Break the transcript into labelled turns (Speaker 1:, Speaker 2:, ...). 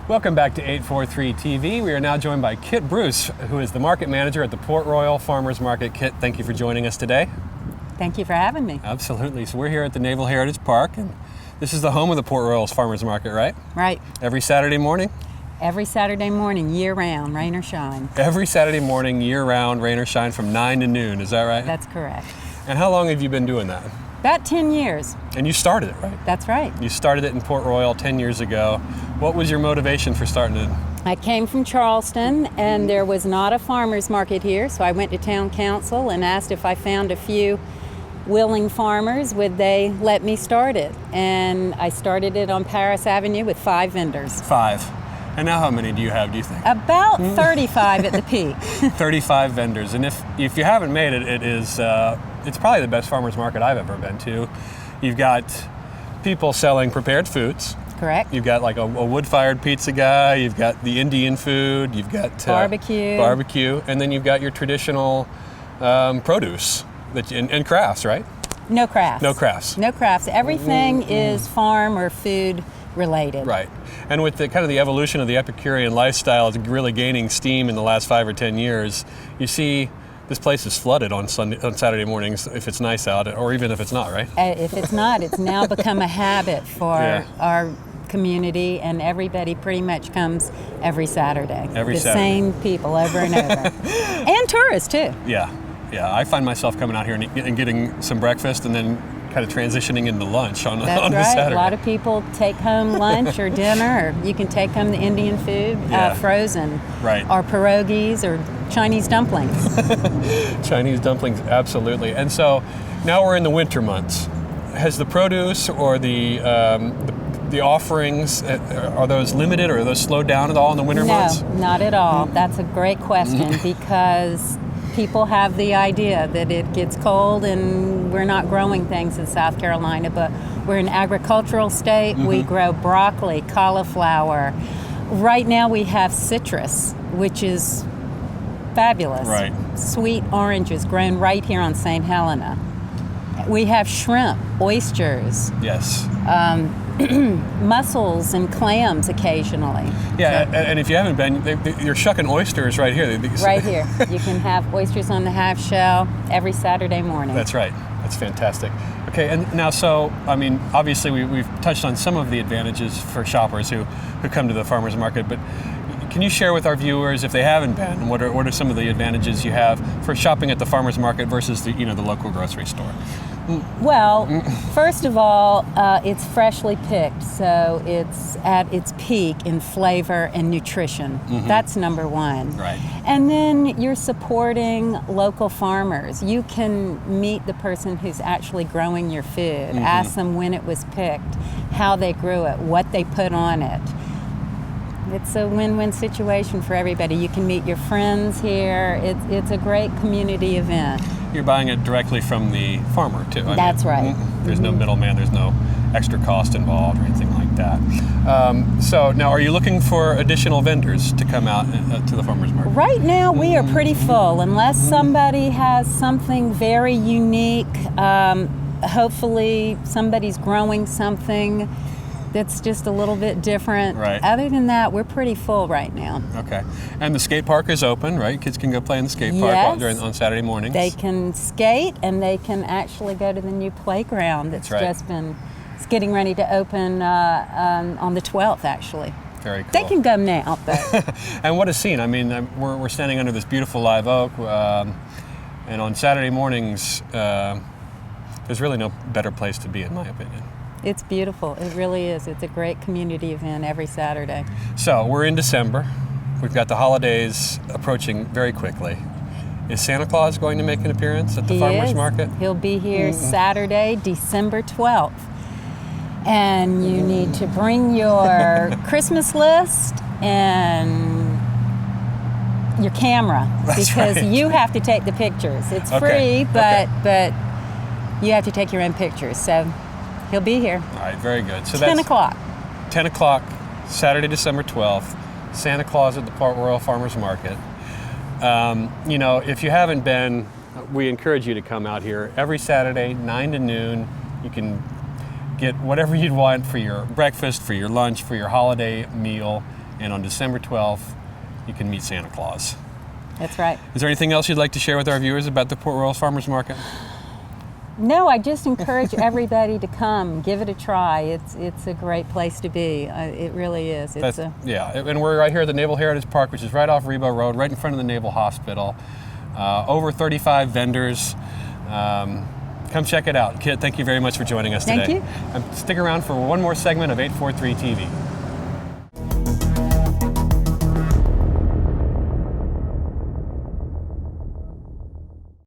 Speaker 1: Welcome back to 843 TV. We are now joined by Kit Bruce, who is the market manager at the Port Royal Farmers Market. Kit, thank you for joining us today.
Speaker 2: Thank you for having me.
Speaker 1: Absolutely. So we're here at the Naval Heritage Park, and this is the home of the Port Royal's Farmers Market, right?
Speaker 2: Right.
Speaker 1: Every Saturday morning?
Speaker 2: Every Saturday morning, year-round, rain or shine.
Speaker 1: Every Saturday morning, year-round, rain or shine, from 9 to noon. Is that right?
Speaker 2: That's correct.
Speaker 1: And how long have you been doing that?
Speaker 2: About 10 years.
Speaker 1: And you started it, right?
Speaker 2: That's right.
Speaker 1: You started it in Port Royal 10 years ago. What was your motivation for starting it?
Speaker 2: I came from Charleston, and there was not a farmer's market here, so I went to town council and asked if I found a few willing farmers, would they let me start it? And I started it on Paris Avenue with 5 vendors.
Speaker 1: 5. And now how many do you have, do you think?
Speaker 2: About 35 at the peak.
Speaker 1: 35 vendors. And if you haven't made it, it's probably the best farmer's market I've ever been to. You've got people selling prepared foods.
Speaker 2: Correct.
Speaker 1: You've got like a wood-fired pizza guy, you've got the Indian food, you've got barbecue, and then you've got your traditional produce and crafts, right?
Speaker 2: No crafts.
Speaker 1: No crafts.
Speaker 2: No crafts. Everything is farm or food related.
Speaker 1: Right. And with the kind of the evolution of the Epicurean lifestyle is really gaining steam in the last 5 or 10 years, you see this place is flooded on Saturday mornings if it's nice out, or even if it's not, right?
Speaker 2: If it's not, it's now become a habit for our community, and everybody pretty much comes every Saturday. The same people over and over. And tourists too.
Speaker 1: Yeah. I find myself coming out here and getting some breakfast and then kind of transitioning into lunch on
Speaker 2: That's
Speaker 1: on
Speaker 2: right.
Speaker 1: Saturday.
Speaker 2: A lot of people take home lunch or dinner, or you can take home the Indian food frozen.
Speaker 1: Right.
Speaker 2: Or pierogies or Chinese dumplings.
Speaker 1: Chinese dumplings, absolutely. And so now we're in the winter months. Has the produce or the offerings, are those limited or are those slowed down at all in the winter months?
Speaker 2: No, not at all. That's a great question because people have the idea that it gets cold and we're not growing things in South Carolina, but we're an agricultural state. We grow broccoli, cauliflower. Right now we have citrus, which is fabulous.
Speaker 1: Right.
Speaker 2: Sweet oranges grown right here on St. Helena. We have shrimp, oysters.
Speaker 1: Yes.
Speaker 2: Mussels and clams occasionally.
Speaker 1: Yeah, and if you haven't been, you're shucking oysters right here.
Speaker 2: Right here. You can have oysters on the half shell every Saturday morning.
Speaker 1: That's right. That's fantastic. Okay, and now, so, I mean, obviously we've touched on some of the advantages for shoppers who come to the farmers market, but can you share with our viewers, if they haven't been, what are some of the advantages you have for shopping at the farmers market versus the local grocery store?
Speaker 2: Well, first of all, it's freshly picked, so it's at its peak in flavor and nutrition. That's number one.
Speaker 1: Right.
Speaker 2: And then you're supporting local farmers. You can meet the person who's actually growing your food, ask them when it was picked, how they grew it, what they put on it. It's a win-win situation for everybody. You can meet your friends here. It's a great community event.
Speaker 1: You're buying it directly from the farmer, too.
Speaker 2: That's right.
Speaker 1: There's no middleman, there's no extra cost involved or anything like that. So now, are you looking for additional vendors to come out to the farmers market?
Speaker 2: Right now, we are pretty full. Unless somebody has something very unique, hopefully somebody's growing something that's just a little bit different.
Speaker 1: Right.
Speaker 2: Other than that, we're pretty full right now.
Speaker 1: Okay. And the skate park is open, right? Kids can go play in the skate park on Saturday mornings.
Speaker 2: They can skate, and they can actually go to the new playground that's it's getting ready to open on the 12th, actually.
Speaker 1: Very cool.
Speaker 2: They can go now, but...
Speaker 1: And what a scene. I mean, we're standing under this beautiful live oak, and on Saturday mornings, there's really no better place to be, in my opinion.
Speaker 2: It's beautiful. It really is. It's a great community event every Saturday.
Speaker 1: So we're in December. We've got the holidays approaching very quickly. Is Santa Claus going to make an appearance at the farmers market?
Speaker 2: He'll be here Saturday, December 12th. And you need to bring your Christmas list and your camera. Because you have to take the pictures. It's free, but you have to take your own pictures. So he'll be here. All
Speaker 1: right, very good. So
Speaker 2: 10 o'clock.
Speaker 1: 10 o'clock, Saturday, December 12th, Santa Claus at the Port Royal Farmers Market. If you haven't been, we encourage you to come out here every Saturday, 9 to noon. You can get whatever you'd want for your breakfast, for your lunch, for your holiday meal. and on December 12th, you can meet Santa Claus.
Speaker 2: That's right.
Speaker 1: Is there anything else you'd like to share with our viewers about the Port Royals Farmers Market?
Speaker 2: No, I just encourage everybody to come, give it a try. It's a great place to be. It really is.
Speaker 1: Yeah, and we're right here at the Naval Heritage Park, which is right off Rebo Road, right in front of the Naval Hospital. Over 35 vendors. Come check it out. Kit, thank you very much for joining us today.
Speaker 2: Thank you.
Speaker 1: Stick around for one more segment of 843 TV.